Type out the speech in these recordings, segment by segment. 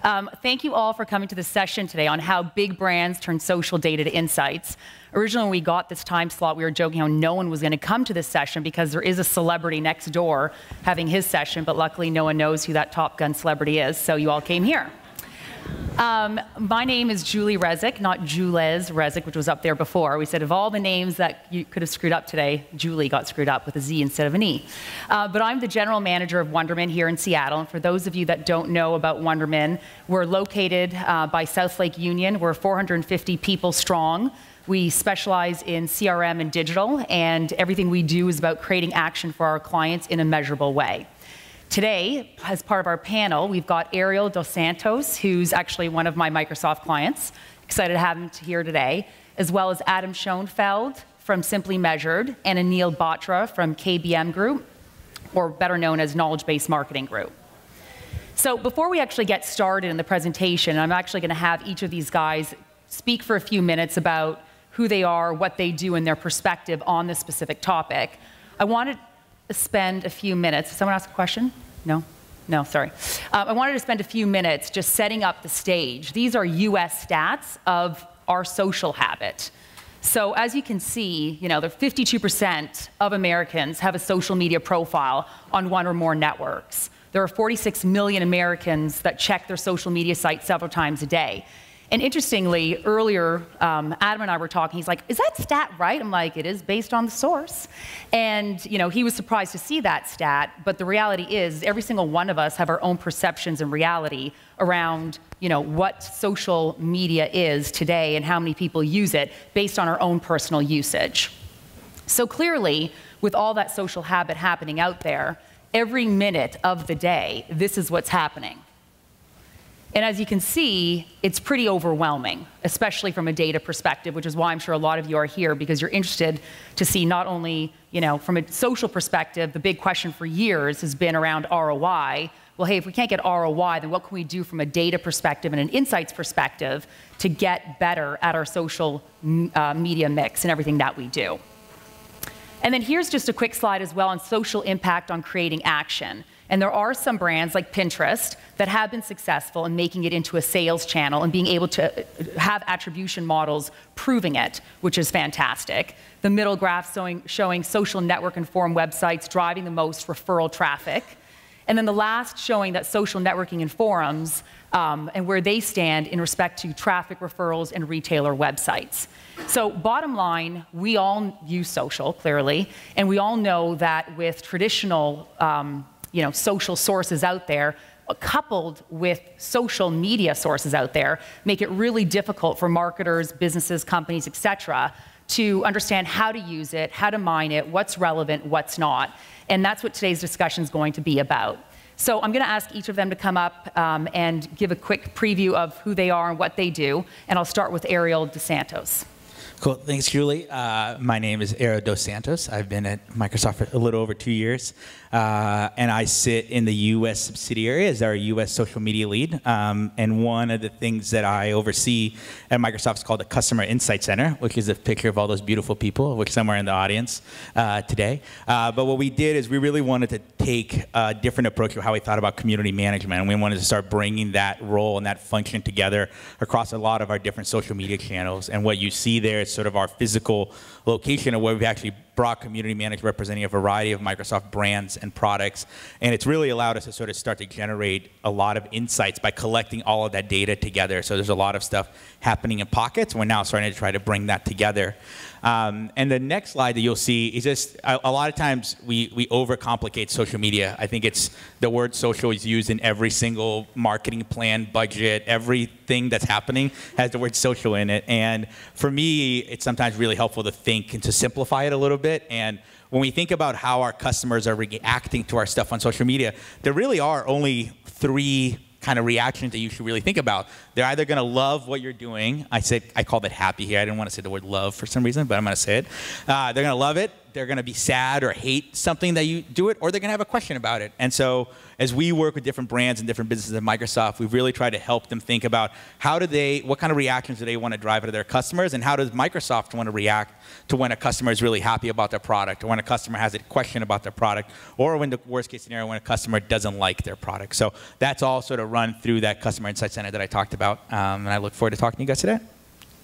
Thank you all for coming to this session today on how big brands turn social data to insights. Originally, when we got this time slot, we were joking how no one was going to come to this session because there is a celebrity next door having his session, but luckily no one knows who that Top Gun celebrity is, so you all came here. My name is Julie Rezek, not Jules Rezek, which was up there before. We said of all the names that you could have screwed up today, Julie got screwed up with a Z instead of an E. But I'm the general manager of Wunderman here in Seattle. And for those of you that don't know about Wunderman, we're located by South Lake Union. We're 450 people strong. We specialize in CRM and digital, and everything we do is about creating action for our clients in a measurable way. Today, as part of our panel, we've got Ariel dos Santos, who's actually one of my Microsoft clients. Excited to have him here today, as well as Adam Schoenfeld from Simply Measured and Anil Batra from KBM Group, or better known as Knowledge-Based Marketing Group. So before we actually get started in the presentation, I'm actually going to have each of these guys speak for a few minutes about who they are, what they do, and their perspective on this specific topic. I wanted to spend a few minutes. Did someone ask a question? No? No, sorry. I wanted to spend a few minutes just setting up the stage. These are US stats of our social habit. So as you can see, you know, 52% of Americans have a social media profile on one or more networks. There are 46 million Americans that check their social media site several times a day. And interestingly, earlier, Adam and I were talking. He's like, is that stat right? I'm like, it is based on the source. And you know, he was surprised to see that stat, but the reality is every single one of us have our own perceptions and reality around what social media is today and how many people use it based on our own personal usage. So clearly, with all that social habit happening out there, every minute of the day, this is what's happening. And as you can see, it's pretty overwhelming, especially from a data perspective, which is why I'm sure a lot of you are here, because you're interested to see not only, from a social perspective, the big question for years has been around ROI. Well, hey, if we can't get ROI, then what can we do from a data perspective and an insights perspective to get better at our social media mix and everything that we do? And then here's just a quick slide as well on social impact on creating action. And there are some brands like Pinterest that have been successful in making it into a sales channel and being able to have attribution models proving it, which is fantastic. The middle graph showing social network and forum websites driving the most referral traffic. And then the last showing that social networking and forums and where they stand in respect to traffic referrals and retailer websites. So bottom line, we all use social, clearly, and we all know that with traditional social sources out there, coupled with social media sources out there, make it really difficult for marketers, businesses, companies, et cetera, to understand how to use it, how to mine it, what's relevant, what's not. And that's what today's discussion is going to be about. So I'm going to ask each of them to come up and give a quick preview of who they are and what they do. And I'll start with Ariel dos Santos. Cool. Thanks, Julie. My name is Ariel dos Santos. I've been at Microsoft for a little over 2 years, and I sit in the U.S. subsidiary as our U.S. social media lead. And one of the things that I oversee at Microsoft is called the Customer Insight Center, which is a picture of all those beautiful people, which some are in the audience today. But what we did is we really wanted to take a different approach to how we thought about community management, and we wanted to start bringing that role and that function together across a lot of our different social media channels. And what you see there is sort of our physical location of where we've actually brought community management representing a variety of Microsoft brands and products. And it's really allowed us to sort of start to generate a lot of insights by collecting all of that data together. So there's a lot of stuff happening in pockets. We're now starting to try to bring that together. And the next slide that you'll see is just a lot of times we overcomplicate social media. I think it's the word social is used in every single marketing plan, budget, everything that's happening has the word social in it. And for me, it's sometimes really helpful to think and to simplify it a little bit. And when we think about how our customers are reacting to our stuff on social media, there really are only three kind of reactions that you should really think about. They're either going to love what you're doing. I called it happy here. I didn't want to say the word love for some reason, but I'm going to say it. They're going to love it. they're going to be sad or hate something that you do it, or they're going to have a question about it. And so as we work with different brands and different businesses at Microsoft, we've really tried to help them think about what kind of reactions do they want to drive to their customers, and how does Microsoft want to react to when a customer is really happy about their product, or when a customer has a question about their product, or when the worst case scenario, when a customer doesn't like their product. So that's all sort of run through that Customer Insight Center that I talked about. And I look forward to talking to you guys today.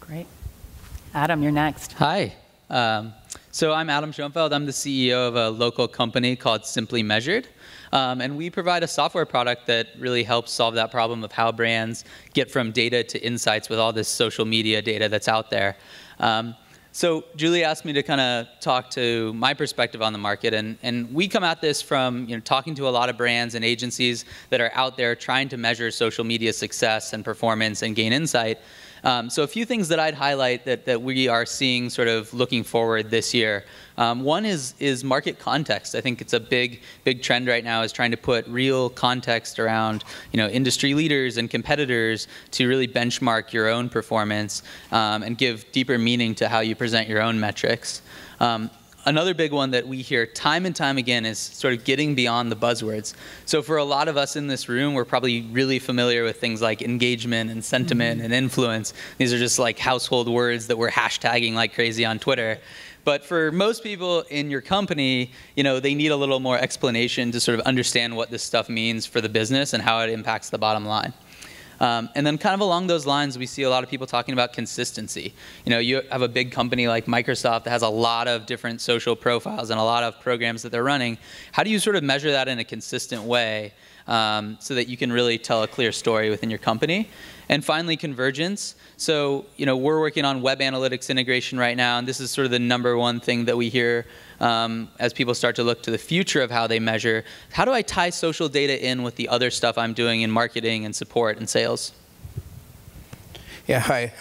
Great. Adam, you're next. Hi. So I'm Adam Schoenfeld. I'm the CEO of a local company called Simply Measured. And we provide a software product that really helps solve that problem of how brands get from data to insights with all this social media data that's out there. So Julie asked me to kind of talk to my perspective on the market, and we come at this from talking to a lot of brands and agencies that are out there trying to measure social media success and performance and gain insight. So a few things that I'd highlight that we are seeing sort of looking forward this year. One is market context. I think it's a big trend right now, is trying to put real context around industry leaders and competitors to really benchmark your own performance and give deeper meaning to how you present your own metrics. Another big one that we hear time and time again is sort of getting beyond the buzzwords. So for a lot of us in this room, we're probably really familiar with things like engagement and sentiment and influence. These are just like household words that we're hashtagging like crazy on Twitter. But for most people in your company, they need a little more explanation to sort of understand what this stuff means for the business and how it impacts the bottom line. And then kind of along those lines, we see a lot of people talking about consistency. You have a big company like Microsoft that has a lot of different social profiles and a lot of programs that they're running. How do you sort of measure that in a consistent way so that you can really tell a clear story within your company? And finally, convergence. So, we're working on web analytics integration right now, and this is sort of the #1 thing that we hear as people start to look to the future of how they measure. How do I tie social data in with the other stuff I'm doing in marketing and support and sales? Yeah, hi.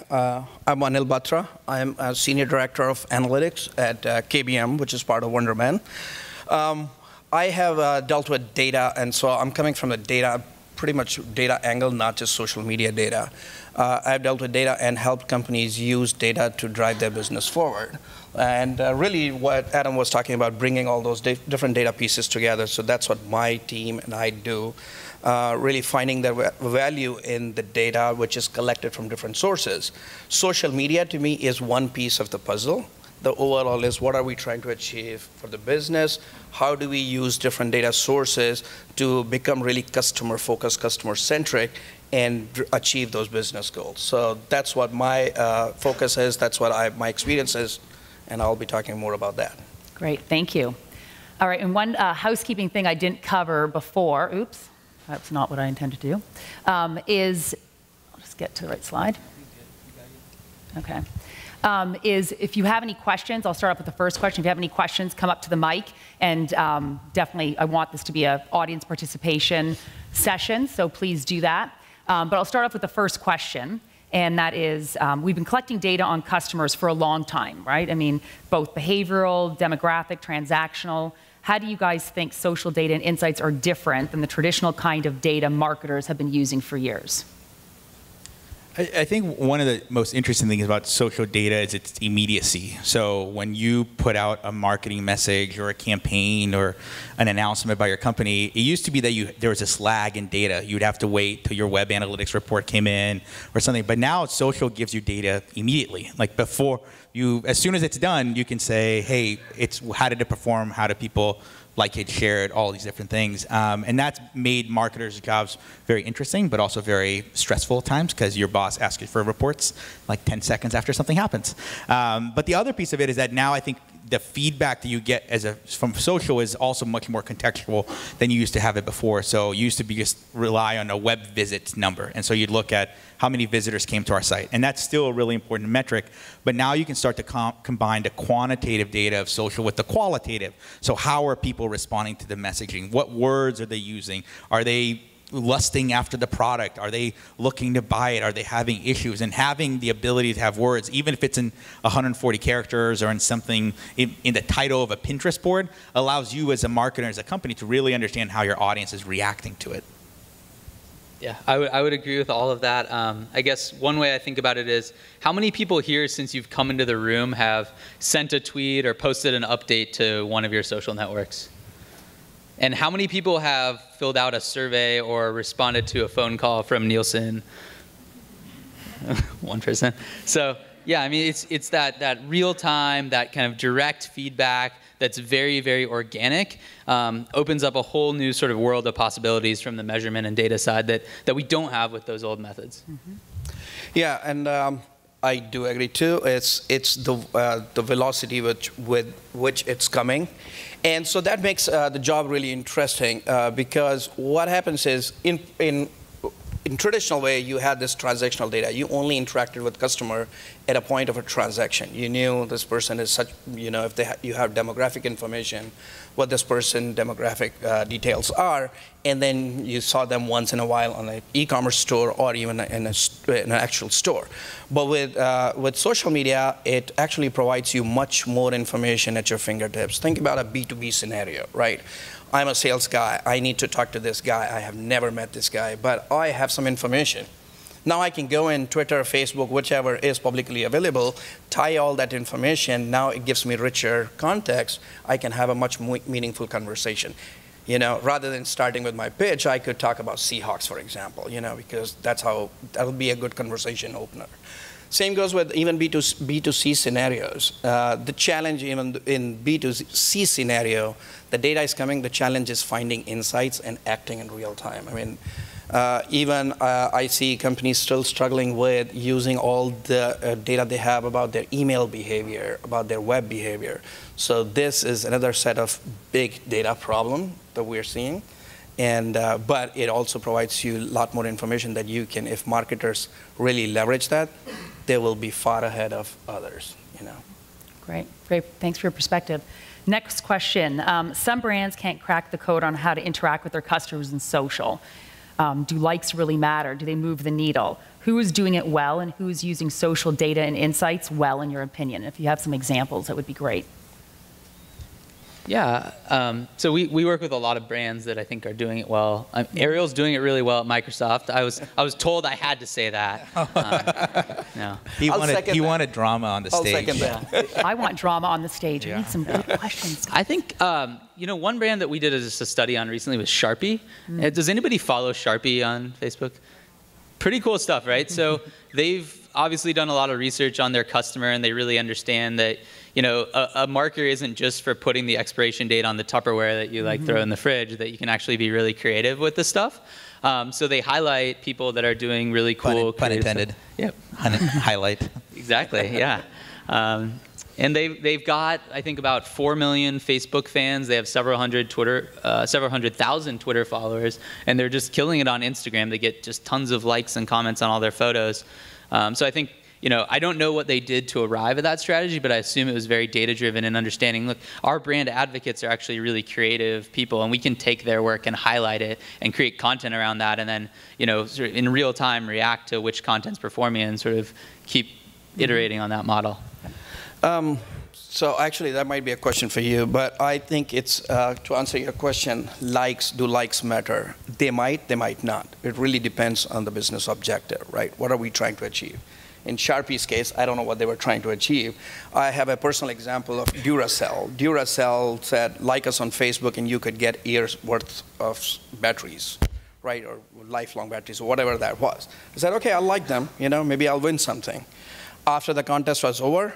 I'm Anil Batra. I'm a Senior Director of Analytics at KBM, which is part of Wunderman. I have dealt with data, and so I'm coming from the data, pretty much data angle, not just social media data. I've dealt with data and helped companies use data to drive their business forward. And really what Adam was talking about, bringing all those different data pieces together, so that's what my team and I do, really finding the value in the data which is collected from different sources. Social media, to me, is one piece of the puzzle. The overall is, what are we trying to achieve for the business? How do we use different data sources to become really customer-focused, customer-centric, and achieve those business goals? So that's what my focus is. That's what my experience is, and I'll be talking more about that. Great, thank you. All right, and one housekeeping thing I didn't cover before, oops, that's not what I intended to do, is, I'll just get to the right slide. Okay. Is if you have any questions, I'll start off with the first question. If you have any questions, come up to the mic, and definitely I want this to be an audience participation session, so please do that. But I'll start off with the first question, and that is, we've been collecting data on customers for a long time, right? I mean, both behavioral, demographic, transactional. How do you guys think social data and insights are different than the traditional kind of data marketers have been using for years? I think one of the most interesting things about social data is its immediacy. So when you put out a marketing message or a campaign or an announcement by your company, it used to be that there was this lag in data. You'd have to wait till your web analytics report came in or something. But now social gives you data immediately. Like before, as soon as it's done, you can say, hey, how did it perform? How do people like it, share it, all these different things. And that's made marketers' jobs very interesting, but also very stressful at times, because your boss asks you for reports like 10 seconds after something happens. But the other piece of it is that now I think the feedback that you get from social is also much more contextual than you used to have it before. So you used to just rely on a web visits number. And so you'd look at how many visitors came to our site. And that's still a really important metric. But now you can start to combine the quantitative data of social with the qualitative. So how are people responding to the messaging? What words are they using? Are they lusting after the product? Are they looking to buy it? Are they having issues? And having the ability to have words, even if it's in 140 characters or in something in the title of a Pinterest board, allows you as a marketer, as a company, to really understand how your audience is reacting to it. Yeah, I would agree with all of that. I guess one way I think about it is, how many people here, since you've come into the room, have sent a tweet or posted an update to one of your social networks? And how many people have filled out a survey or responded to a phone call from Nielsen? One person. So yeah, I mean, it's that real time, that kind of direct feedback that's very, very organic, opens up a whole new sort of world of possibilities from the measurement and data side that we don't have with those old methods. Mm-hmm. Yeah, and I do agree too. It's the velocity with which it's coming. And so that makes the job really interesting, because what happens is, in traditional way, you had this transactional data. You only interacted with customer at a point of a transaction. You knew this person is such, if you have demographic information, what this person demographic details are, and then you saw them once in a while on an e-commerce store or even in an actual store. But with social media, it actually provides you much more information at your fingertips. Think about a B2B scenario, right? I'm a sales guy. I need to talk to this guy. I have never met this guy, but I have some information. Now I can go in Twitter, Facebook, whichever is publicly available, tie all that information. Now it gives me richer context. I can have a much more meaningful conversation. Rather than starting with my pitch, I could talk about Seahawks, for example, because that'll be a good conversation opener. Same goes with even B2C scenarios. The challenge even in B2C scenario, the data is coming, the challenge is finding insights and acting in real time. I mean, I see companies still struggling with using all the data they have about their email behavior, about their web behavior. So this is another set of big data problem that we're seeing. And, but it also provides you a lot more information that you can, if marketers really leverage that, they will be far ahead of others. Great. Thanks for your perspective. Next question. Some brands can't crack the code on how to interact with their customers in social. Do likes really matter? Do they move the needle? Who is doing it well, and who is using social data and insights well, in your opinion? If you have some examples, that would be great. Yeah, so we work with a lot of brands that I think are doing it well. Ariel's doing it really well at Microsoft. I was told I had to say that. No. He wanted drama on the stage. I'll second that. I want drama on the stage. Yeah. We need some good questions. I think one brand that we did a study on recently was Sharpie. Does anybody follow Sharpie on Facebook? Pretty cool stuff, right? So they've obviously done a lot of research on their customer, and they really understand that a marker isn't just for putting the expiration date on the Tupperware that you throw in the fridge, that you can actually be really creative with this stuff. So they highlight people that are doing really cool. Pun intended. Yep. Highlight. Exactly, yeah. And they've got, I think, about 4 million Facebook fans. They have several hundred thousand Twitter followers, and they're just killing it on Instagram. They get just tons of likes and comments on all their photos. So I think, I don't know what they did to arrive at that strategy, but I assume it was very data-driven and understanding, look, our brand advocates are actually really creative people, and we can take their work and highlight it and create content around that, and then, sort of in real time react to which content's performing and sort of keep iterating on that model. So actually, that might be a question for you, but I think it's, to answer your question, do likes matter? They might not. It really depends on the business objective, right? What are we trying to achieve? In Sharpie's case, I don't know what they were trying to achieve. I have a personal example of Duracell. Duracell said, like us on Facebook, and you could get years worth of batteries, right? Or lifelong batteries, or whatever that was. I said, okay, I'll like them, maybe I'll win something. After the contest was over,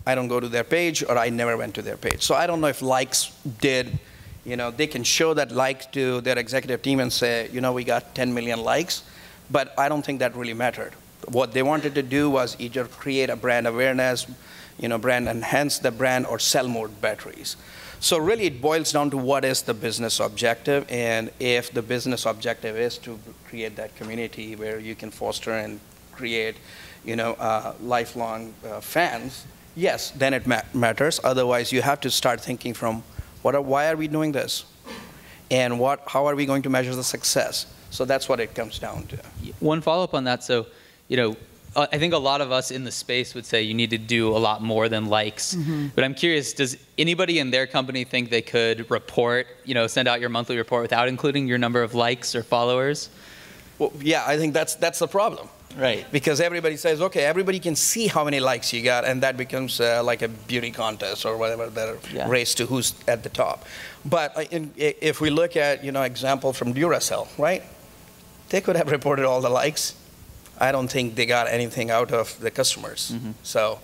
I don't go to their page, or I never went to their page. So I don't know if likes did, they can show that like to their executive team and say, we got 10 million likes, but I don't think that really mattered. What they wanted to do was either create a brand awareness, brand enhance the brand, or sell more batteries. So really it boils down to what is the business objective, and if the business objective is to create that community where you can foster and create, lifelong fans, yes, then it matters. Otherwise, you have to start thinking from why are we doing this? And how are we going to measure the success? So that's what it comes down to. One follow-up on that. So, I think a lot of us in the space would say you need to do a lot more than likes. But I'm curious, does anybody in their company think they could report, send out your monthly report without including your number of likes or followers? Well, yeah, I think that's the problem. Right. Because everybody says, okay, everybody can see how many likes you got, and that becomes like a beauty contest or whatever, the race to who's at the top. But if we look at, example from Duracell, right? They could have reported all the likes. I don't think they got anything out of the customers. So,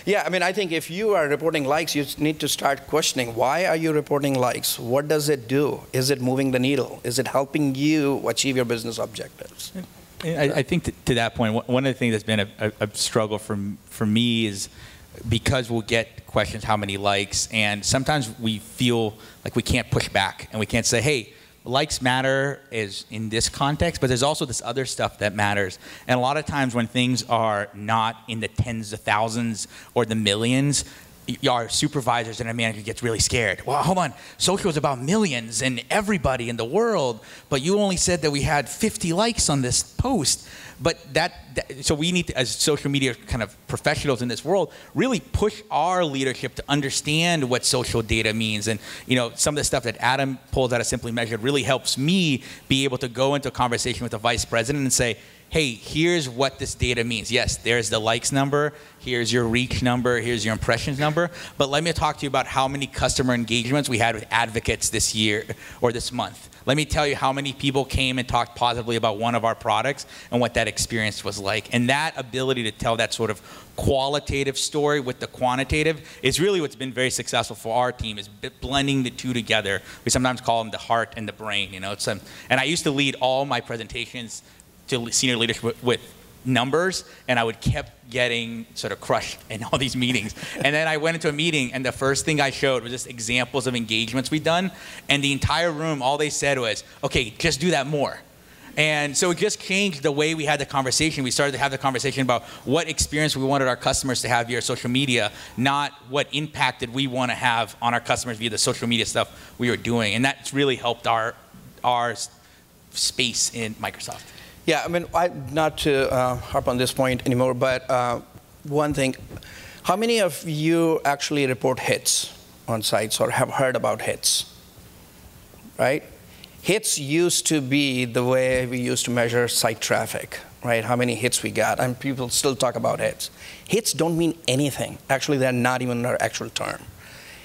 yeah, I mean, I think if you are reporting likes, you need to start questioning, why are you reporting likes? What does it do? Is it moving the needle? Is it helping you achieve your business objectives? I think to that point, one of the things that's been a struggle for me is because we'll get questions, how many likes, and sometimes we feel like we can't push back and we can't say, hey, likes matter is in this context, but there's also this other stuff that matters. And a lot of times when things are not in the tens of thousands or the millions, our supervisors and our manager gets really scared. Well, hold on, social is about millions and everybody in the world, but you only said that we had 50 likes on this post. But so we need to, as social media kind of professionals in this world, really push our leadership to understand what social data means. And some of the stuff that Adam pulls out of Simply Measured really helps me be able to go into a conversation with the vice president and say, hey, here's what this data means. Yes, there's the likes number, here's your reach number, here's your impressions number, but let me talk to you about how many customer engagements we had with advocates this year or this month. Let me tell you how many people came and talked positively about one of our products and what that experience was like. And that ability to tell that sort of qualitative story with the quantitative is really what's been very successful for our team, is blending the two together. We sometimes call them the heart and the brain. And I used to lead all my presentations to senior leadership with numbers, and I would kept getting sort of crushed in all these meetings. And then I went into a meeting, and the first thing I showed was just examples of engagements we'd done, and the entire room, all they said was, okay, just do that more. And so it just changed the way we had the conversation. We started to have the conversation about what experience we wanted our customers to have via social media, not what impact did we want to have on our customers via the social media stuff we were doing. And that's really helped our space in Microsoft. Yeah, I mean, not to harp on this point anymore, but one thing, how many of you actually report hits on sites or have heard about hits, right? Hits used to be the way we used to measure site traffic, right? How many hits we got, and people still talk about hits. Hits don't mean anything. Actually, they're not even an actual term.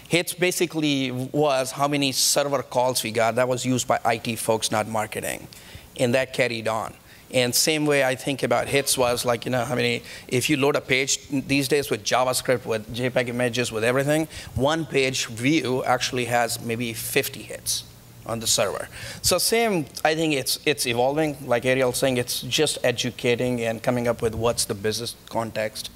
Hits basically was how many server calls we got. That was used by IT folks, not marketing, and that carried on. And same way I think about hits was like, how many, if you load a page these days with JavaScript, with JPEG images, with everything, one page view actually has maybe 50 hits on the server. So same, I think it's evolving. Like Ariel saying, it's just educating and coming up with what's the business context.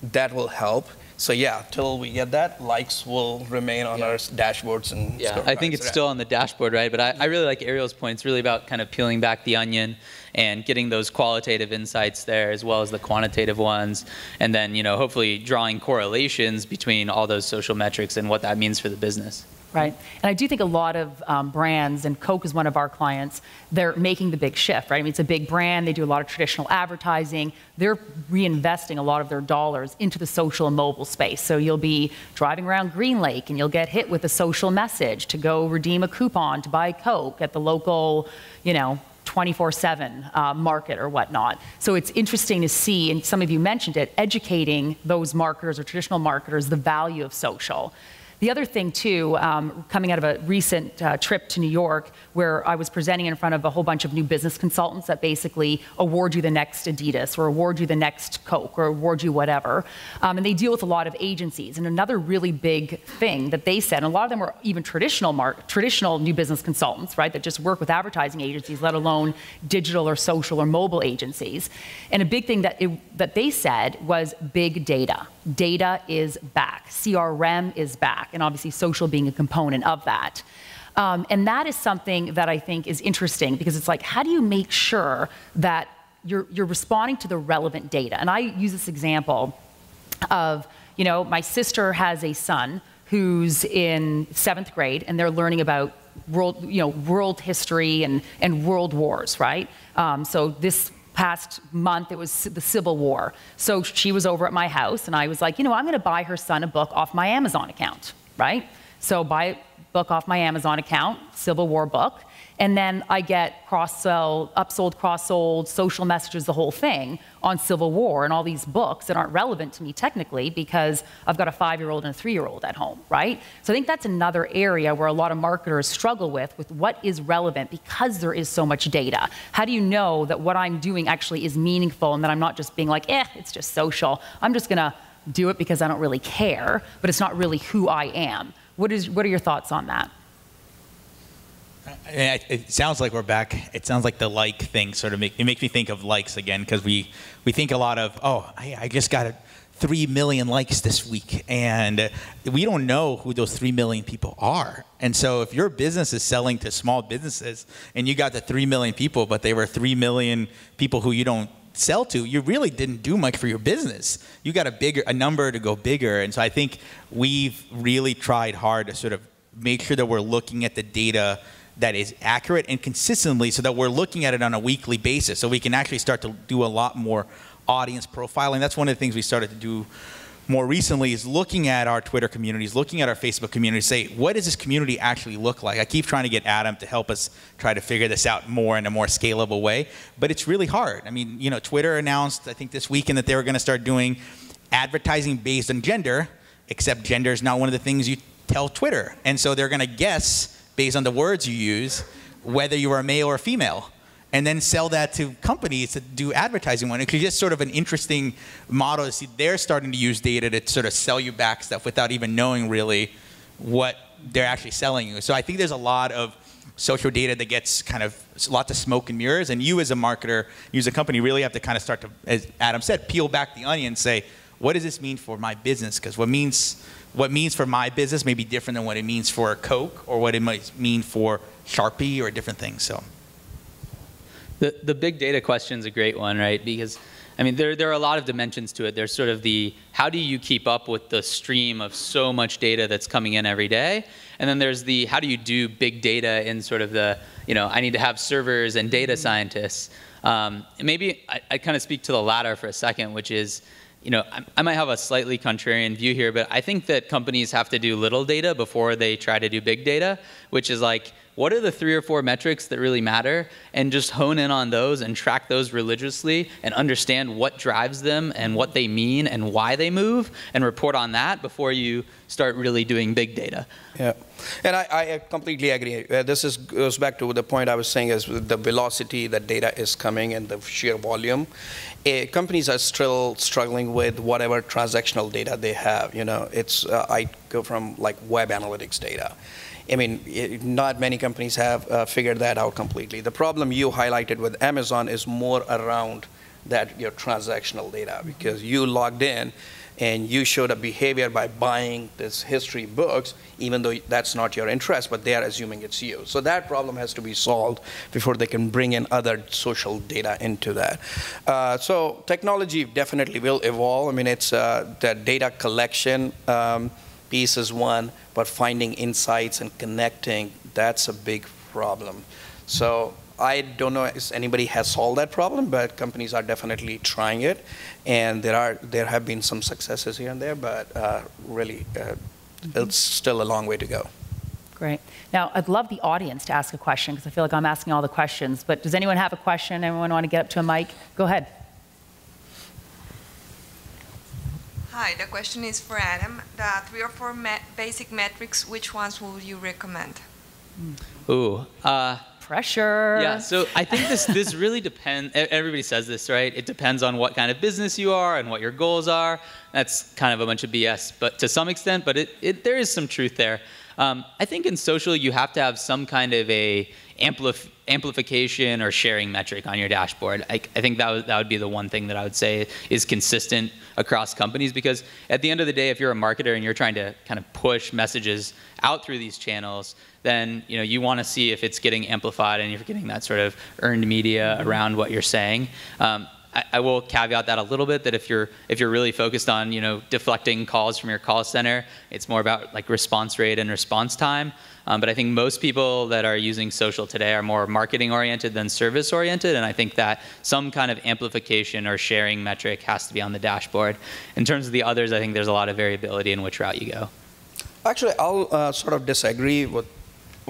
That will help. So yeah, till we get that, likes will remain on our dashboards and I think it's still on the dashboard, right? But I really like Ariel's point. It's really about kind of peeling back the onion and getting those qualitative insights there as well as the quantitative ones. And then, hopefully drawing correlations between all those social metrics and what that means for the business. Right. And I do think a lot of brands, and Coke is one of our clients, they're making the big shift, right? I mean, it's a big brand. They do a lot of traditional advertising. They're reinvesting a lot of their dollars into the social and mobile space. So you'll be driving around Green Lake and you'll get hit with a social message to go redeem a coupon to buy Coke at the local, 24/7 market or whatnot. So it's interesting to see, and some of you mentioned it, educating those marketers or traditional marketers the value of social. The other thing, too, coming out of a recent trip to New York, where I was presenting in front of a whole bunch of new business consultants that basically award you the next Adidas or award you the next Coke or award you whatever. And they deal with a lot of agencies. And another really big thing that they said, and a lot of them were even traditional new business consultants, right, that just work with advertising agencies, let alone digital or social or mobile agencies. And a big thing that they said was big data. Data is back. CRM is back. And obviously social being a component of that. And that is something that I think is interesting, because it's like, how do you make sure that you're responding to the relevant data? And I use this example of, my sister has a son who's in 7th grade, and they're learning about world history and world wars, right? So this past month, it was the Civil War. So she was over at my house, and I was like, I'm going to buy her son a book off my Amazon account, right? So buy a book off my Amazon account, Civil War book, And then I get cross-sell, upsold, cross-sold, social messages, the whole thing on Civil War and all these books that aren't relevant to me technically because I've got a 5-year-old and a 3-year-old at home, right? So I think that's another area where a lot of marketers struggle with what is relevant because there is so much data. How do you know that what I'm doing actually is meaningful and that I'm not just being like, it's just social. I'm just gonna do it because I don't really care, but it's not really who I am. What are your thoughts on that? It sounds like we're back. It sounds like the like thing sort of makes me think of likes again, because we think a lot of, I just got 3 million likes this week, and we don't know who those 3 million people are. And so if your business is selling to small businesses and you got the 3 million people, but they were 3 million people who you don't sell to, you really didn't do much for your business. You got a number to go bigger. And so I think we've really tried hard to sort of make sure that we're looking at the data that is accurate and consistently, so that we're looking at it on a weekly basis, so we can actually start to do a lot more audience profiling. That's one of the things we started to do more recently, is looking at our Twitter communities, looking at our Facebook community, say, what does this community actually look like? I keep trying to get Adam to help us try to figure this out more in a more scalable way, but it's really hard. I mean, Twitter announced, I think this weekend, that they were going to start doing advertising based on gender, except gender is not one of the things you tell Twitter. And so they're going to guess, based on the words you use, whether you are a male or female, and then sell that to companies to do advertising on it. It's just sort of an interesting model to see they're starting to use data to sort of sell you back stuff without even knowing really what they're actually selling you. So I think there's a lot of social data that gets kind of lots of smoke and mirrors, and you as a marketer, you as a company, really have to kind of start to, as Adam said, peel back the onion and say, what does this mean for my business? Because what means for my business may be different than what it means for Coke, or what it might mean for Sharpie, or different things. So the big data question is a great one, right? Because I mean, there are a lot of dimensions to it. There's sort of the, how do you keep up with the stream of so much data that's coming in every day? And then there's the, how do you do big data in sort of the, I need to have servers and data scientists. Maybe I kind of speak to the latter for a second, which is, I might have a slightly contrarian view here, but I think that companies have to do little data before they try to do big data, which is like, what are the 3 or 4 metrics that really matter, and just hone in on those and track those religiously and understand what drives them and what they mean and why they move, and report on that before you start really doing big data. Yeah, and I completely agree. This goes back to the point I was saying, is the velocity that data is coming and the sheer volume. Companies are still struggling with whatever transactional data they have. I go from like web analytics data. I mean, not many companies have figured that out completely. The problem you highlighted with Amazon is more around that, your transactional data, because you logged in and you showed a behavior by buying this history books, even though that's not your interest, but they are assuming it's you. So that problem has to be solved before they can bring in other social data into that. So technology definitely will evolve. I mean, it's the data collection piece is one, but finding insights and connecting, that's a big problem. So I don't know if anybody has solved that problem, but companies are definitely trying it, and there have been some successes here and there, but really it's still a long way to go. Great. Now, I'd love the audience to ask a question, because I feel like I'm asking all the questions, but does anyone have a question? Anyone want to get up to a mic? Go ahead. Hi, the question is for Adam. The 3 or 4 basic metrics, which ones would you recommend? Ooh. Pressure. Yeah, so I think this really depends. Everybody says this, right? It depends on what kind of business you are and what your goals are. That's kind of a bunch of BS, but to some extent, but there is some truth there. I think in social, you have to have some kind of a amplification or sharing metric on your dashboard. I think that would be the one thing that I would say is consistent across companies, because at the end of the day, if you're a marketer and you're trying to kind of push messages out through these channels, then you want to see if it's getting amplified and you're getting that sort of earned media around what you're saying. I will caveat that a little bit, that if you're really focused on deflecting calls from your call center, it's more about like response rate and response time. But I think most people that are using social today are more marketing oriented than service oriented, and I think that some kind of amplification or sharing metric has to be on the dashboard. In terms of the others, I think there's a lot of variability in which route you go. Actually, I'll sort of disagree with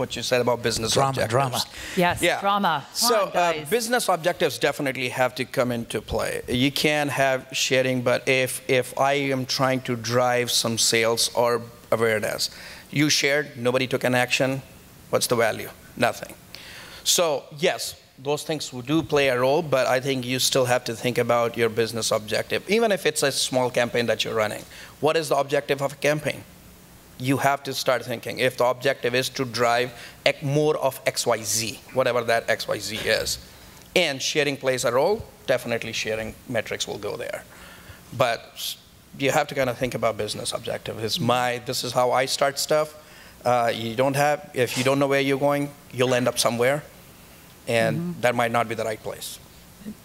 what you said about business objectives. Drama. Yes, drama. So business objectives definitely have to come into play. You can have sharing, but if I am trying to drive some sales or awareness, you shared, nobody took an action, what's the value? Nothing. So yes, those things do play a role, but I think you still have to think about your business objective. Even if it's a small campaign that you're running, what is the objective of a campaign? You have to start thinking, if the objective is to drive more of XYZ, whatever that XYZ is, and sharing plays a role, definitely sharing metrics will go there. But you have to kind of think about business objective. This is how I start stuff. If you don't know where you're going, you'll end up somewhere, and that might not be the right place.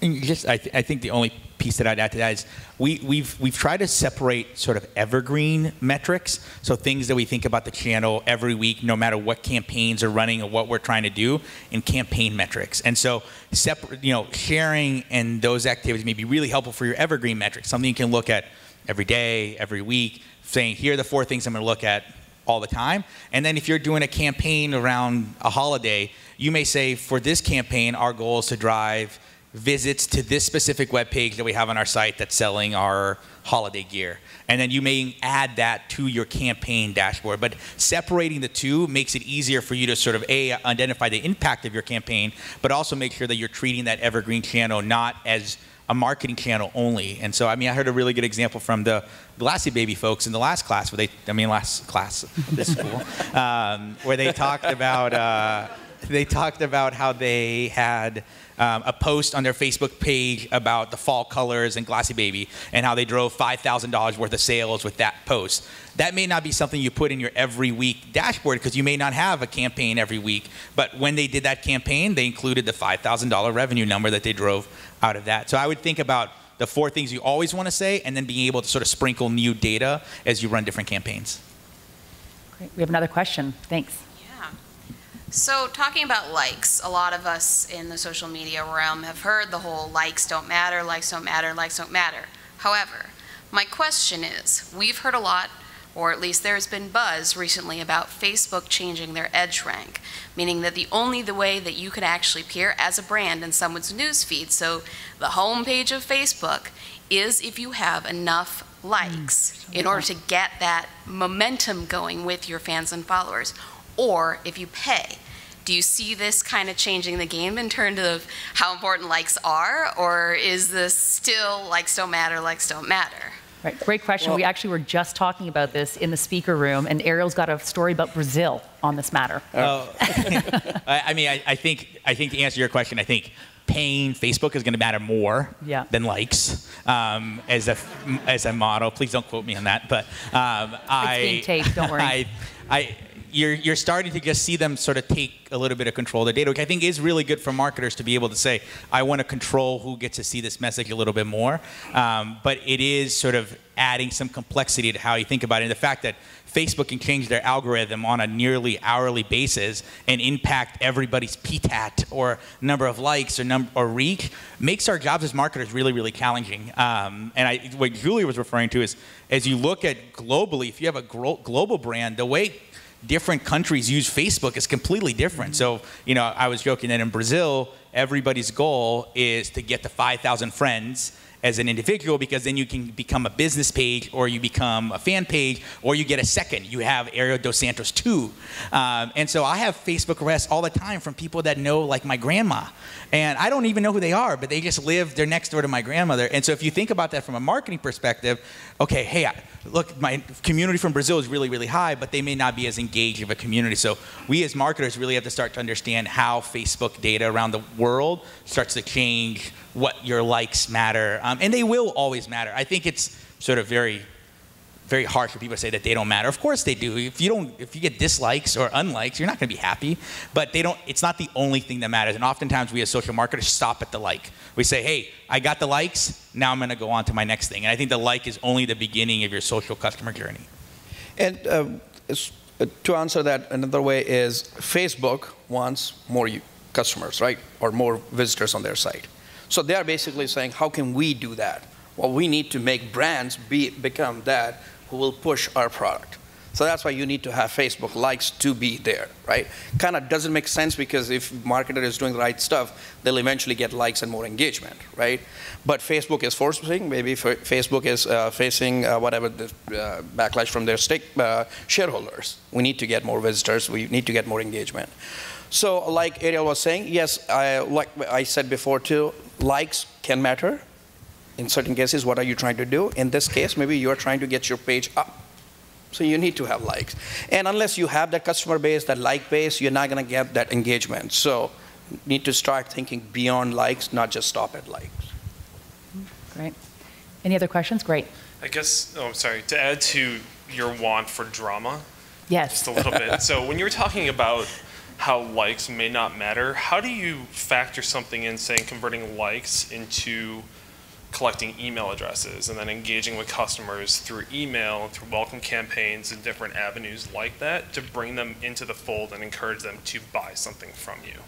And I think the only piece that I'd add to that is we've tried to separate sort of evergreen metrics, so things that we think about the channel every week, no matter what campaigns are running or what we're trying to do, in campaign metrics. And so sharing and those activities may be really helpful for your evergreen metrics, something you can look at every day, every week, saying, here are the 4 things I'm going to look at all the time. And then if you're doing a campaign around a holiday, you may say, for this campaign, our goal is to drive visits to this specific web page that we have on our site that's selling our holiday gear. And then you may add that to your campaign dashboard. But separating the two makes it easier for you to sort of identify the impact of your campaign, but also make sure that you're treating that evergreen channel not as a marketing channel only. And so, I heard a really good example from the Glassy Baby folks in the last class, this school, where they talked about how they had a post on their Facebook page about the fall colors and Glassy Baby and how they drove $5,000 worth of sales with that post. That may not be something you put in your every week dashboard because you may not have a campaign every week. But when they did that campaign, they included the $5,000 revenue number that they drove out of that. So I would think about the 4 things you always want to say and then being able to sort of sprinkle new data as you run different campaigns. Great. We have another question. Thanks. So talking about likes, a lot of us in the social media realm have heard the whole likes don't matter, likes don't matter, likes don't matter. However, my question is, we've heard a lot, or at least there's been buzz recently about Facebook changing their edge rank, meaning that the way that you can actually appear as a brand in someone's newsfeed, so the homepage of Facebook, is if you have enough likes in order to get that momentum going with your fans and followers, or if you pay. Do you see this kind of changing the game in terms of how important likes are, or is this still likes don't matter, likes don't matter? Right, great question. Well, we actually were just talking about this in the speaker room, and Ariel's got a story about Brazil on this matter. Oh, I think to answer your question, I think paying Facebook is going to matter more than likes as a model. Please don't quote me on that, but it's being taped. Don't worry. You're starting to just see them sort of take a little bit of control of their data, which I think is really good for marketers to be able to say, I want to control who gets to see this message a little bit more. But it is sort of adding some complexity to how you think about it. And the fact that Facebook can change their algorithm on a nearly hourly basis and impact everybody's PTAT or number of likes or reach makes our jobs as marketers really, really challenging. What Julia was referring to is, as you look at globally, if you have a global brand, the way different countries use Facebook is completely different. So, I was joking that in Brazil, everybody's goal is to get to 5,000 friends as an individual, because then you can become a business page, or you become a fan page, or you get a second. You have Ariel dos Santos 2. And so I have Facebook requests all the time from people that know, like my grandma. And I don't even know who they are, but they just they're next door to my grandmother. And so if you think about that from a marketing perspective, okay, hey, look, my community from Brazil is really, really high, but they may not be as engaged of a community. So we as marketers really have to start to understand how Facebook data around the world starts to change what your likes matter. And they will always matter. I think it's sort of very, very harsh for people to say that they don't matter. Of course they do. If you get dislikes or unlikes, you're not going to be happy. But it's not the only thing that matters. And oftentimes we as social marketers stop at the like. We say, hey, I got the likes, now I'm going to go on to my next thing. And I think the like is only the beginning of your social customer journey. And to answer that another way is, Facebook wants more customers, right? Or more visitors on their site. So they are basically saying, how can we do that? Well, we need to make brands become that who will push our product. So that's why you need to have Facebook likes to be there, right? Kind of doesn't make sense because if marketer is doing the right stuff, they'll eventually get likes and more engagement, right? But Facebook is forcing, maybe Facebook is facing whatever the backlash from their shareholders. We need to get more visitors. We need to get more engagement. So like Ariel was saying, yes, like I said before too, likes can matter. In certain cases, what are you trying to do? In this case, maybe you're trying to get your page up. So you need to have likes. And unless you have that customer base, that like base, you're not going to get that engagement. So you need to start thinking beyond likes, not just stop at likes. Great. Any other questions? Great. I guess, oh, I'm sorry, to add to your want for drama, Yes. just a little bit. So when you were talking about how likes may not matter, how do you factor something in, saying converting likes into collecting email addresses and then engaging with customers through email, through welcome campaigns and different avenues like that to bring them into the fold and encourage them to buy something from you?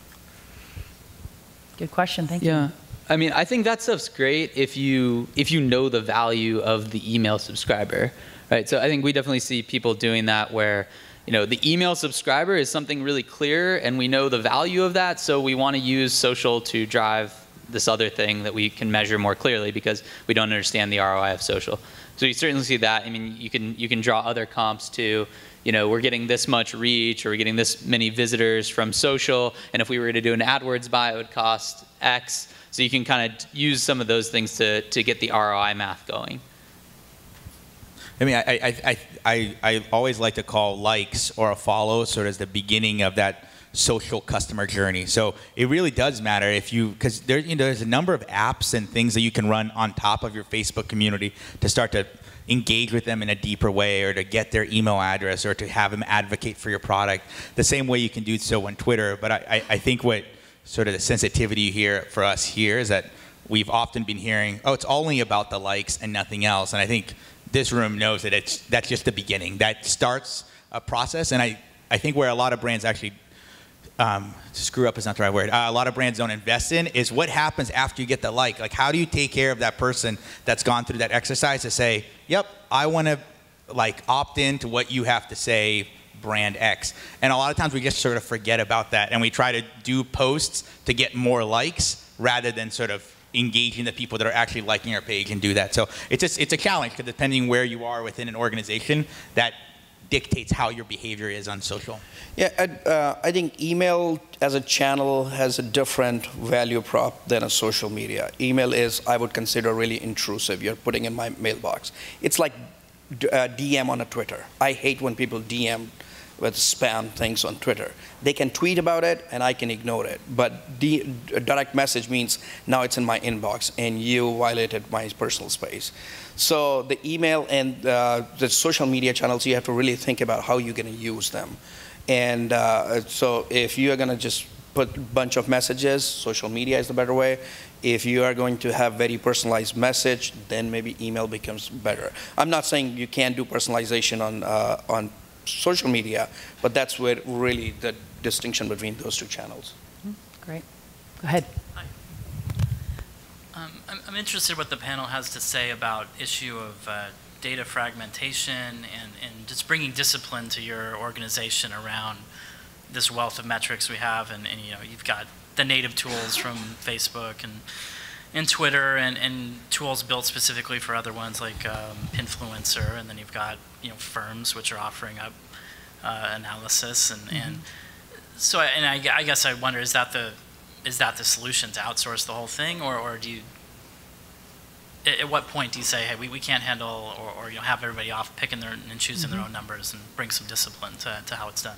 Good question. Thank you. Yeah. I mean, I think that stuff's great if you know the value of the email subscriber, right? So I think we definitely see people doing that where, you know, the email subscriber is something really clear and we know the value of that, so we want to use social to drive this other thing that we can measure more clearly because we don't understand the ROI of social. So you certainly see that. I mean, you can draw other comps to, you know, we're getting this much reach or we're getting this many visitors from social, and if we were to do an AdWords buy, it would cost X. So you can kind of use some of those things to get the ROI math going. I mean, I always like to call likes or a follow sort of as the beginning of that social customer journey. So it really does matter if you, because there's a number of apps and things that you can run on top of your Facebook community to start to engage with them in a deeper way, or to get their email address, or to have them advocate for your product the same way you can do so on Twitter. But I think what sort of the sensitivity here for us here is that we've often been hearing, oh, it's only about the likes and nothing else. And I think this room knows that that's just the beginning. That starts a process. And I think where a lot of brands actually screw up is not the right word. A lot of brands don't invest in is what happens after you get the like. Like, how do you take care of that person that's gone through that exercise to say, yep, I want to like opt in to what you have to say, brand X. And a lot of times we just sort of forget about that, and we try to do posts to get more likes rather than sort of engaging the people that are actually liking our page and do that. So it's a challenge, because depending where you are within an organization, that dictates how your behavior is on social. Yeah, I think email as a channel has a different value prop than a social media. Email is, I would consider, really intrusive. You're putting in my mailbox. It's like DM on a Twitter. I hate when people DM with spam things on Twitter. They can tweet about it and I can ignore it. But direct message means now it's in my inbox and you violated my personal space. So the email and the social media channels, you have to really think about how you're going to use them. And so if you are going to just put a bunch of messages, social media is the better way. If you are going to have very personalized message, then maybe email becomes better. I'm not saying you can't do personalization on social media, but that's where really the distinction between those two channels. Great. Go ahead. Hi. I'm interested what the panel has to say about issue of data fragmentation and just bringing discipline to your organization around this wealth of metrics we have, and you know, you've got the native tools from Facebook and Twitter, and tools built specifically for other ones like Pinfluencer, and then you've got, you know, firms which are offering up analysis, and so I guess I wonder, is that the solution, to outsource the whole thing, or do you, at what point do you say, hey, we can't handle, or you know, have everybody off picking and choosing their own numbers and bring some discipline to how it's done?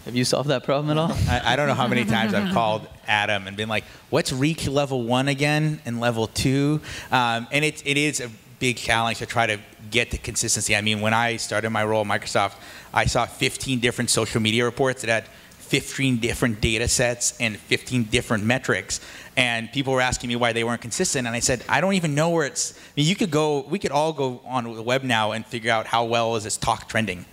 Have you solved that problem at all? I don't know how many times I've called Adam and been like, what's reach level 1 again and level 2? And it is a big challenge to try to get the consistency. I mean, when I started my role at Microsoft, I saw 15 different social media reports that had 15 different data sets and 15 different metrics. And people were asking me why they weren't consistent. And I said, I don't even know where it's, I mean, we could all go on the web now and figure out how well is this talk trending.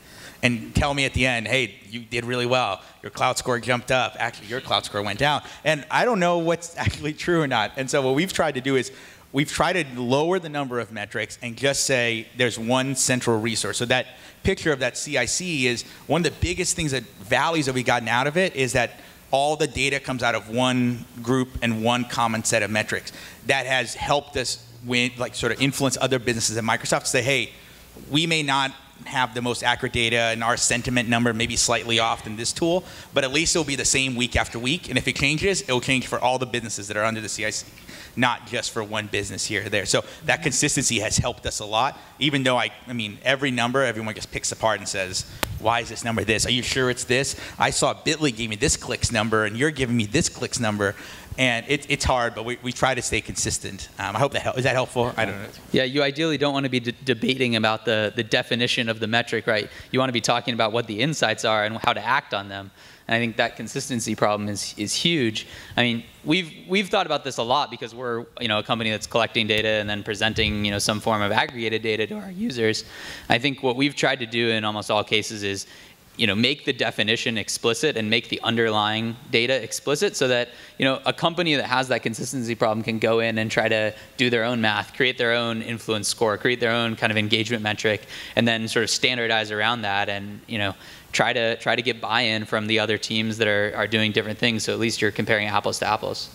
and tell me at the end, hey, you did really well. Your cloud score jumped up. Actually, your cloud score went down. And I don't know what's actually true or not. And so what we've tried to do is we've tried to lower the number of metrics and just say there's one central resource. So that picture of that CIC is one of the biggest things that values that we've gotten out of it is that all the data comes out of one group and one common set of metrics. That has helped us sort of influence other businesses at Microsoft to say, hey, we may not have the most accurate data and our sentiment number may be slightly off than this tool, but at least it'll be the same week after week. And if it changes, it'll change for all the businesses that are under the CIC, not just for one business here or there. So that consistency has helped us a lot, even though I mean, every number, everyone just picks apart and says, why is this number this? Are you sure it's this? I saw Bitly gave me this clicks number and you're giving me this clicks number. And it's hard, but we try to stay consistent. I hope that helps. Is that helpful? I don't know. Yeah, you ideally don't want to be debating about the definition of the metric, right? You want to be talking about what the insights are and how to act on them. And I think that consistency problem is huge. I mean, we've thought about this a lot because we're a company that's collecting data and then presenting some form of aggregated data to our users. I think what we've tried to do in almost all cases is make the definition explicit and make the underlying data explicit so that, a company that has that consistency problem can go in and try to do their own math, create their own influence score, create their own kind of engagement metric, and then sort of standardize around that and, try to get buy-in from the other teams that are doing different things. So at least you're comparing apples to apples.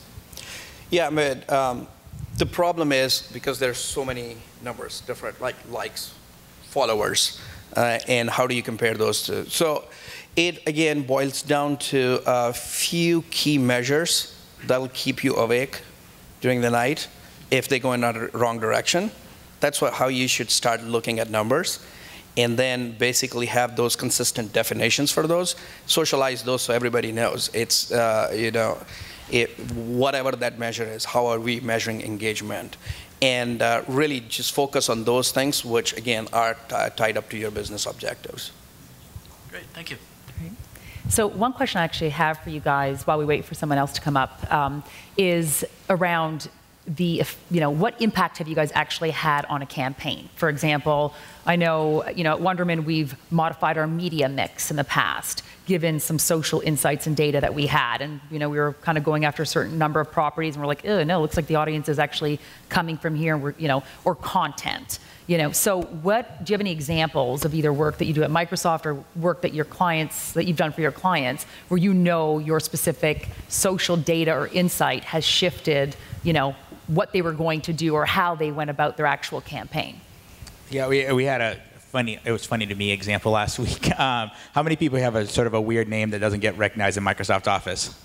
Yeah, the problem is because there's so many numbers, different, like likes, followers, and how do you compare those two? So it, again, boils down to a few key measures that'll keep you awake during the night if they go in the wrong direction. That's how you should start looking at numbers. And then basically have those consistent definitions for those, socialize those so everybody knows. It's, whatever that measure is, how are we measuring engagement? And really just focus on those things, which again are tied up to your business objectives. Great, thank you. Great. So one question I actually have for you guys while we wait for someone else to come up is around what impact have you guys actually had on a campaign? For example, I know, at Wunderman, we've modified our media mix in the past, given some social insights and data that we had. And, we were kind of going after a certain number of properties and we're like, no, it looks like the audience is actually coming from here, or content. So do you have any examples of either work that you do at Microsoft or work that you've done for your clients where your specific social data or insight has shifted, what they were going to do or how they went about their actual campaign? Yeah, we had it was funny to me example last week. How many people have a sort of a weird name that doesn't get recognized in Microsoft Office?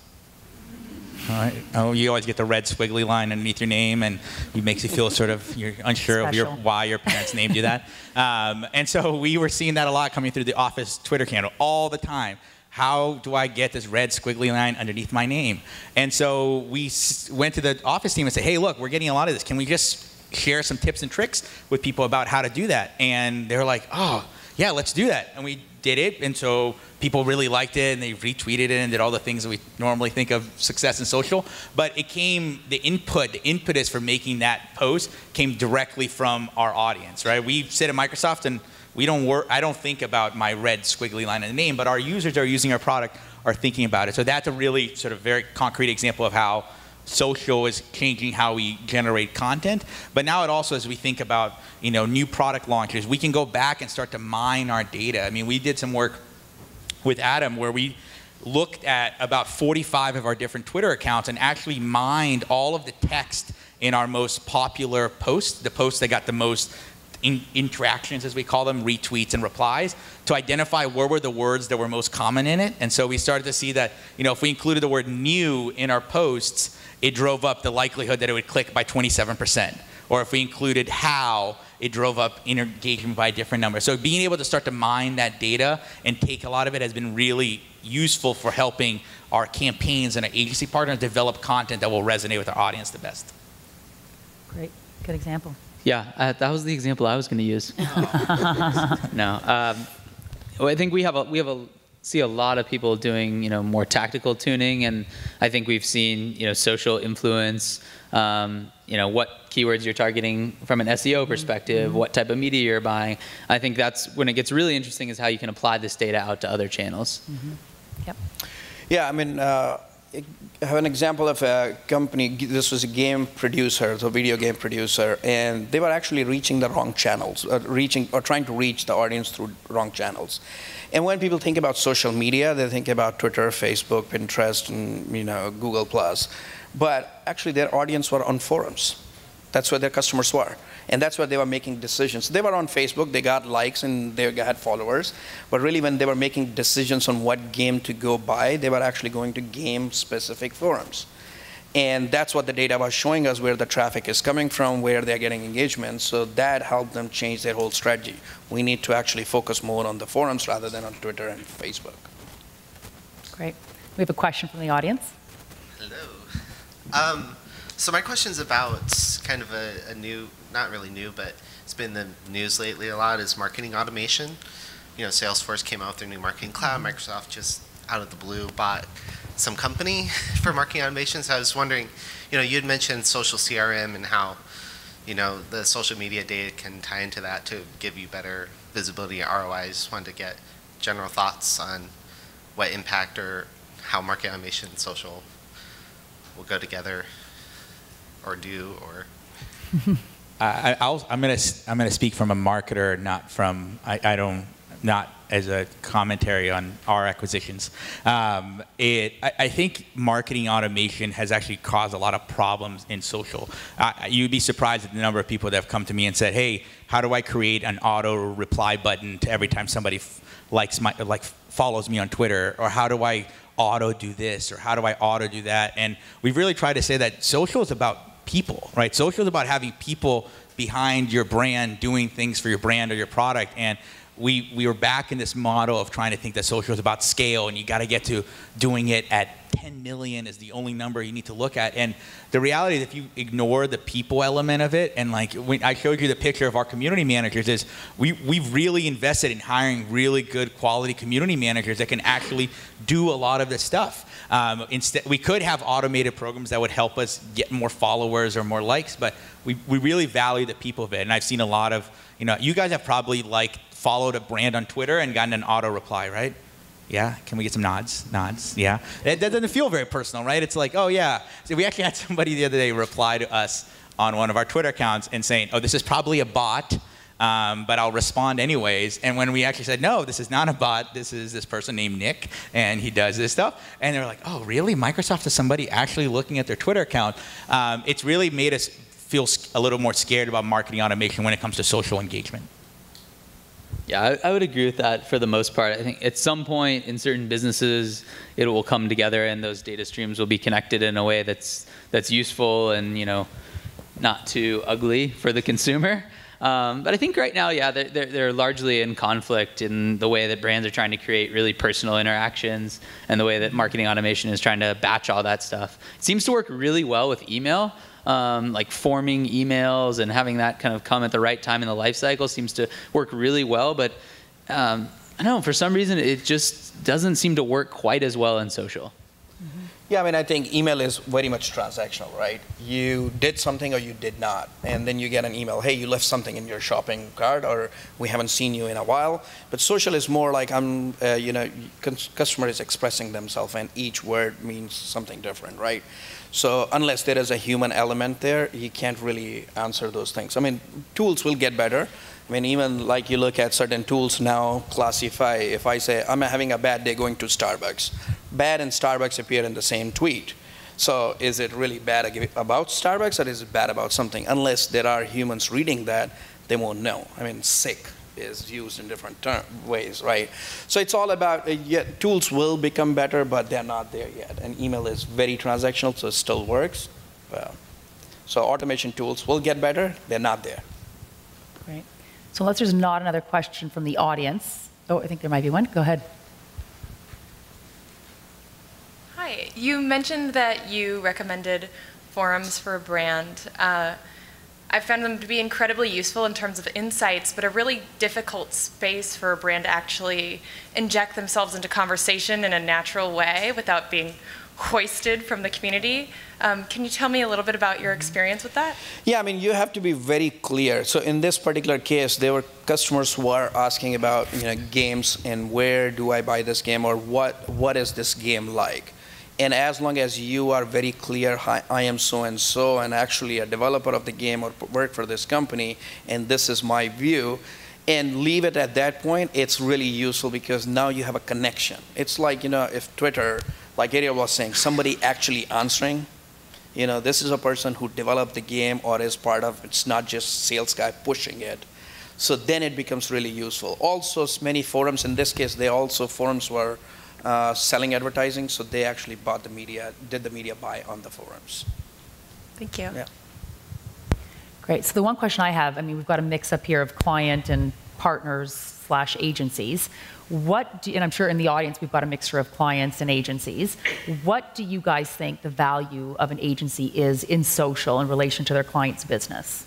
All right. Oh, you always get the red squiggly line underneath your name, and it makes you feel sort of you're unsure of why your parents named you that. And so we were seeing that a lot coming through the Office Twitter handle all the time. How do I get this red squiggly line underneath my name? And so we went to the Office team and said, hey, look, we're getting a lot of this. Can we just share some tips and tricks with people about how to do that? And they were like, oh, yeah, let's do that. And we did it. And so people really liked it and they retweeted it and did all the things that we normally think of success in social. But the impetus for making that post came directly from our audience, right? We sit at Microsoft and I don't think about my red squiggly line in the name, but our users are using our product are thinking about it. So that's a really sort of very concrete example of how social is changing how we generate content. But now it also, as we think about new product launches, we can go back and start to mine our data. I mean, we did some work with Adam where we looked at about 45 of our different Twitter accounts and actually mined all of the text in our most popular posts, the posts that got the most interactions, as we call them, retweets and replies, to identify where were the words that were most common in it. And so we started to see that, if we included the word new in our posts, it drove up the likelihood that it would click by 27%. Or if we included how, it drove up engagement by a different number. So being able to start to mine that data and take a lot of it has been really useful for helping our campaigns and our agency partners develop content that will resonate with our audience the best. Great, good example. Yeah, that was the example I was going to use. No, I think we have a see a lot of people doing, more tactical tuning, and I think we've seen, social influence, what keywords you're targeting from an SEO perspective, what type of media you're buying. I think that's when it gets really interesting, is how you can apply this data out to other channels. Yep. Yeah, I mean, I have an example of a company. This was a game producer, a video game producer, and they were actually reaching the wrong channels, trying to reach the audience through wrong channels. And when people think about social media, they think about Twitter, Facebook, Pinterest, and Google+. But actually, their audience were on forums. That's where their customers were. And that's where they were making decisions. They were on Facebook, they got likes and they had followers. But really, when they were making decisions on what game to go buy, they were actually going to game-specific forums. And that's what the data was showing us, where the traffic is coming from, where they're getting engagement. So that helped them change their whole strategy. We need to actually focus more on the forums rather than on Twitter and Facebook. Great. We have a question from the audience. Hello. So my question's about kind of a new, not really new, but it's been in the news lately a lot, is marketing automation. Salesforce came out with their new marketing cloud. Microsoft just out of the blue bought some company for marketing automation. So I was wondering, you had mentioned social CRM and how, the social media data can tie into that to give you better visibility and ROI. I just wanted to get general thoughts on what impact or how marketing automation and social will go together. Or do, or I'm gonna speak from a marketer, not from not as a commentary on our acquisitions. I think marketing automation has actually caused a lot of problems in social. You'd be surprised at the number of people that have come to me and said, "Hey, how do I create an auto reply button to every time somebody follows me on Twitter?" Or how do I auto do this, or how do I auto do that? And we've really tried to say that social is about people, right? Social is about having people behind your brand doing things for your brand or your product. And we were back in this model of trying to think that social is about scale, and you got to get to doing it at 10 million is the only number you need to look at. And the reality is, if you ignore the people element of it, and like when I showed you the picture of our community managers, is we've really invested in hiring really good quality community managers that can actually do a lot of this stuff. Instead, we could have automated programs that would help us get more followers or more likes, but we really value the people of it. And I've seen a lot of, you guys have probably followed a brand on Twitter and gotten an auto reply, right? Yeah, can we get some nods? Nods, yeah. That doesn't feel very personal, right? It's like, oh yeah. So we actually had somebody the other day reply to us on one of our Twitter accounts and saying, oh, this is probably a bot, but I'll respond anyways. And when we actually said, no, this is not a bot, this is this person named Nick, and he does this stuff. And they were like, oh, really? Microsoft is somebody actually looking at their Twitter account. It's really made us feel a little more scared about marketing automation when it comes to social engagement. Yeah, I would agree with that for the most part. I think at some point in certain businesses, it will come together and those data streams will be connected in a way that's useful and not too ugly for the consumer. But I think right now, yeah, they're largely in conflict in the way that brands are trying to create really personal interactions and the way that marketing automation is trying to batch all that stuff. It seems to work really well with email. Like forming emails and having that kind of come at the right time in the life cycle seems to work really well, but I don't know, for some reason it just doesn't seem to work quite as well in social. Yeah, I mean, I think email is very much transactional, right? You did something or you did not, and then you get an email, hey, you left something in your shopping cart, or we haven't seen you in a while. But social is more like, customer is expressing themselves, and each word means something different, right? So unless there is a human element there, you can't really answer those things. I mean, tools will get better. I mean, even like you look at certain tools now classify, if I say, I'm having a bad day going to Starbucks, bad and Starbucks appear in the same tweet. So is it really bad about Starbucks, or is it bad about something? Unless there are humans reading that, they won't know. I mean, sick is used in different ways, right? So it's all about, tools will become better, but they're not there yet. And email is very transactional, so it still works. So automation tools will get better, they're not there. Great. So unless there's not another question from the audience. Oh, I think there might be one. Go ahead. Hi, you mentioned that you recommended forums for a brand. I've found them to be incredibly useful in terms of insights, but a really difficult space for a brand to actually inject themselves into conversation in a natural way without being hoisted from the community. Can you tell me a little bit about your experience with that? Yeah, I mean, you have to be very clear. So in this particular case, there were customers who are asking about games and where do I buy this game, or what is this game like? And as long as you are very clear, hi, I am so-and-so and actually a developer of the game or work for this company, and this is my view, and leave it at that point, it's really useful because now you have a connection. It's like, if Twitter, like Ariel was saying, somebody actually answering, this is a person who developed the game or is part of, it's not just sales guy pushing it. So then it becomes really useful. Also, many forums, in this case, forums were selling advertising, so they actually bought the media, did the media buy on the forums. Thank you. Yeah. Great. So the one question I have, I mean, we've got a mix up here of client and partners/agencies. And I'm sure in the audience we've got a mixture of clients and agencies. What do you guys think the value of an agency is in social in relation to their client's business?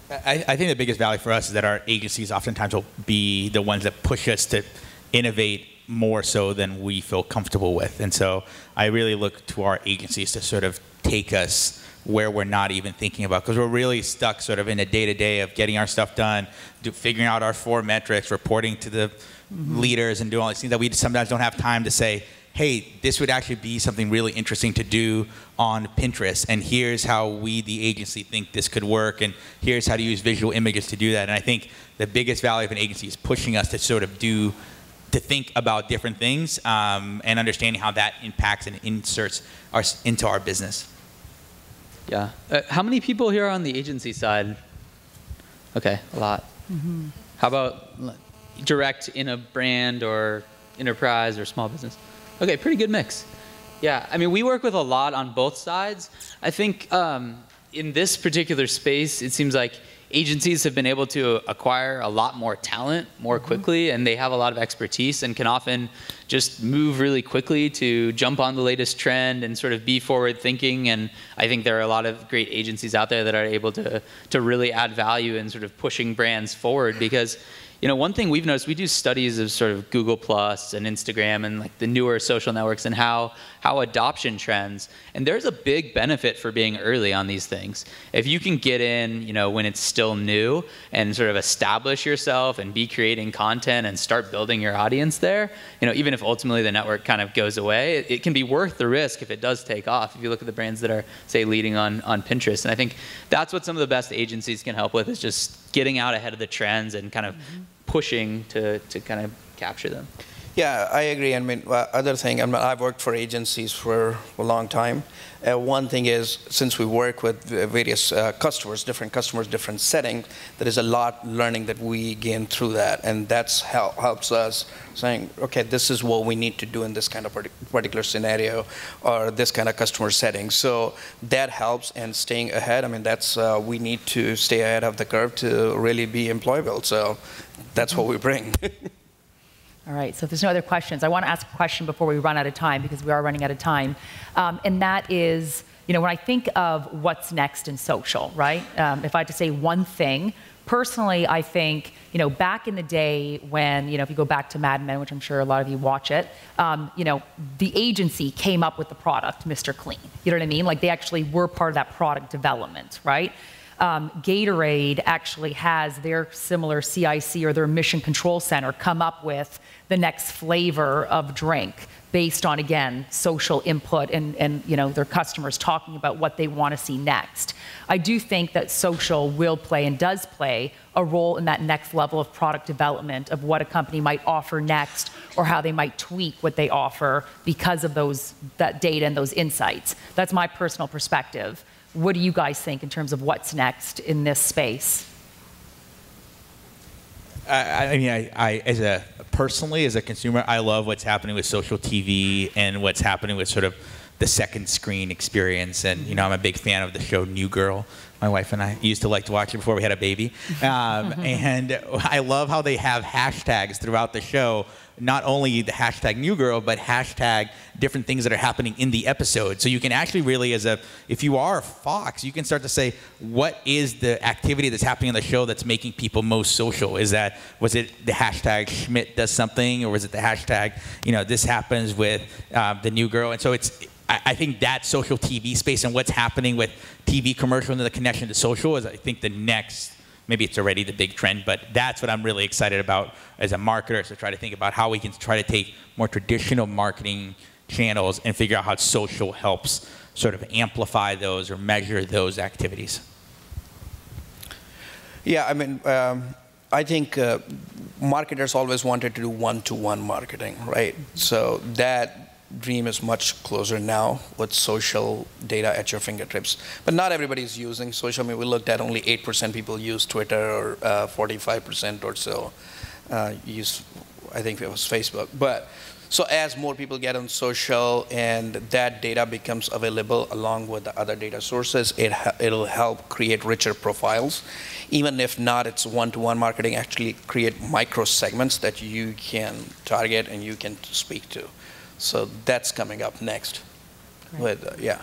I think the biggest value for us is that our agencies oftentimes will be the ones that push us to innovate more so than we feel comfortable with. And so I really look to our agencies to sort of take us where we're not even thinking about, because we're really stuck sort of in a day-to-day of getting our stuff done, figuring out our 4 metrics, reporting to the leaders, and doing all these things that we sometimes don't have time to say, hey, this would actually be something really interesting to do on Pinterest, and here's how we, the agency, think this could work, and here's how to use visual images to do that. And I think the biggest value of an agency is pushing us to sort of to think about different things and understanding how that impacts and inserts into our business. Yeah. How many people here are on the agency side? Okay, a lot. How about direct in a brand or enterprise or small business? Okay, pretty good mix. Yeah, I mean, we work with a lot on both sides. I think in this particular space, it seems like agencies have been able to acquire a lot more talent more quickly, and they have a lot of expertise and can often just move really quickly to jump on the latest trend and sort of be forward thinking. And I think there are a lot of great agencies out there that are able to really add value in sort of pushing brands forward, because one thing we've noticed, we do studies of sort of Google Plus and Instagram and like the newer social networks and how adoption trends. And there's a big benefit for being early on these things. If you can get in, when it's still new and sort of establish yourself and be creating content and start building your audience there, even if ultimately the network kind of goes away, it can be worth the risk if it does take off. If you look at the brands that are, say, leading on Pinterest. And I think that's what some of the best agencies can help with, is just getting out ahead of the trends and kind of pushing to kind of capture them. Yeah, I agree. I mean, other thing, I've worked for agencies for a long time. One thing is, since we work with various customers, different settings, there is a lot learning that we gain through that, and that's helps us saying, okay, this is what we need to do in this kind of particular scenario or this kind of customer setting. So that helps, and staying ahead. I mean, that's we need to stay ahead of the curve to really be employable. So that's what we bring. All right, so if there's no other questions, I want to ask a question before we run out of time, because we are running out of time. And that is, when I think of what's next in social, right? If I had to say one thing, personally, I think, back in the day when, if you go back to Mad Men, which I'm sure a lot of you watch it, the agency came up with the product, Mr. Clean. You know what I mean? Like, they actually were part of that product development, right? Gatorade actually has their similar CIC or their Mission Control Center come up with the next flavor of drink based on, again, social input and their customers talking about what they want to see next. I do think that social will play and does play a role in that next level of product development of what a company might offer next, or how they might tweak what they offer because of that data and those insights. That's my personal perspective. What do you guys think in terms of what's next in this space? I mean, personally, as a consumer, I love what's happening with social TV and what's happening with sort of the second screen experience. And, you know, I'm a big fan of the show New Girl. My wife and I used to like to watch it before we had a baby. And I love how they have hashtags throughout the show, not only the hashtag New Girl, but hashtag different things that are happening in the episode. So you can actually really, if you are Fox, you can start to say, what is the activity that's happening on the show that's making people most social? Was it the hashtag Schmidt does something, or was it the hashtag, you know, this happens with the New Girl? And so I think that social TV space and what's happening with TV commercial and the connection to social is, I think, the next, maybe it's already the big trend, but that's what I'm really excited about as a marketer, is to try to think about how we can try to take more traditional marketing channels and figure out how social helps sort of amplify those or measure those activities. Yeah, I mean, I think marketers always wanted to do one-to-one marketing, right? So that dream is much closer now with social data at your fingertips. But not everybody is using social. I mean, we looked at only 8% people use Twitter, or 45% or so use, I think it was Facebook. But so as more people get on social and that data becomes available along with the other data sources, it'll help create richer profiles. Even if not, it's one-to-one marketing, actually create micro segments that you can target and you can speak to. So that's coming up next. With, yeah.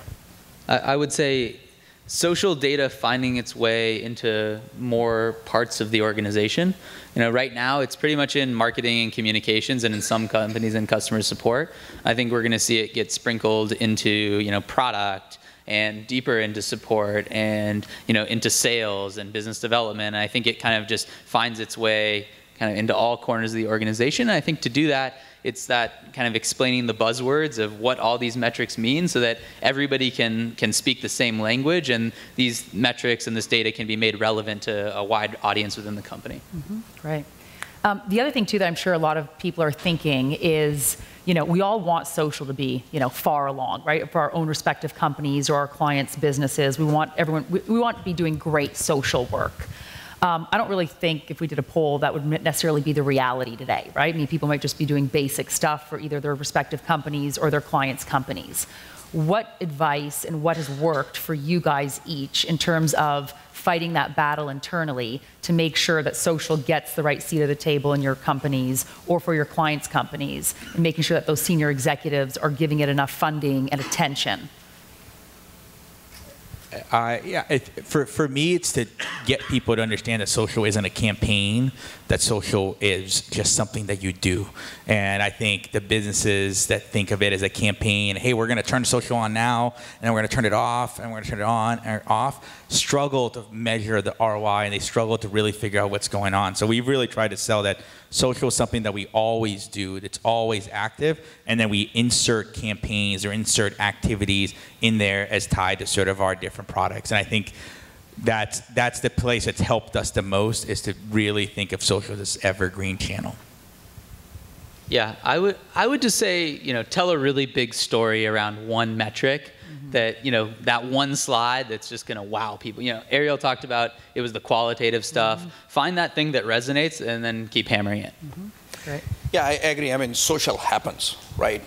I would say social data finding its way into more parts of the organization. You know, right now it's pretty much in marketing and communications, and in some companies in customer support. I think we're going to see it get sprinkled into, you know, product, and deeper into support, and, you know, into sales and business development. And I think it kind of just finds its way kind of into all corners of the organization. And I think to do that, it's that kind of explaining the buzzwords of what all these metrics mean, so that everybody can speak the same language, and these metrics and this data can be made relevant to a wide audience within the company. Mm-hmm. Great. The other thing too that I'm sure a lot of people are thinking is, you know, we all want social to be, you know, far along, right? For our own respective companies or our clients' businesses, we want everyone, we want to be doing great social work. I don't really think if we did a poll that would necessarily be the reality today, right? I mean, people might just be doing basic stuff for either their respective companies or their clients' companies. What advice and what has worked for you guys each in terms of fighting that battle internally to make sure that social gets the right seat at the table in your companies or for your clients' companies, and making sure that those senior executives are giving it enough funding and attention? For me, it's to get people to understand that social isn't a campaign, that social is just something that you do. And I think the businesses that think of it as a campaign, hey, we're going to turn social on now, and then we're going to turn it off, and we're going to turn it on or off, struggle to measure the ROI, and they struggle to really figure out what's going on. So we really tried to sell that social is something that we always do, that's always active, and then we insert campaigns or insert activities in there as tied to sort of our different products. And I think that's the place that's helped us the most, is to really think of social as this evergreen channel. Yeah, I would just say, you know, tell a really big story around one metric, that, you know, that one slide that's just going to wow people. You know, Ariel talked about it was the qualitative stuff. Find that thing that resonates and then keep hammering it. Great. Yeah, I agree. I mean, social happens, right?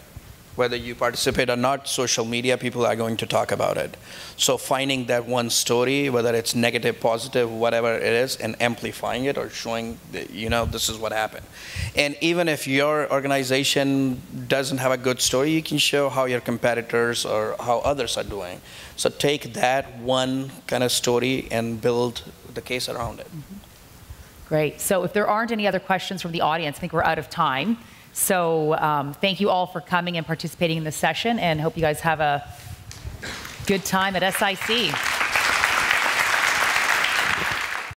Whether you participate or not, social media, people are going to talk about it. So finding that one story, whether it's negative, positive, whatever it is, and amplifying it or showing, you know, this is what happened. And even if your organization doesn't have a good story, you can show how your competitors or how others are doing. So take that one kind of story and build the case around it. Great. So if there aren't any other questions from the audience, I think we're out of time. So thank you all for coming and participating in this session, and hope you guys have a good time at SIC.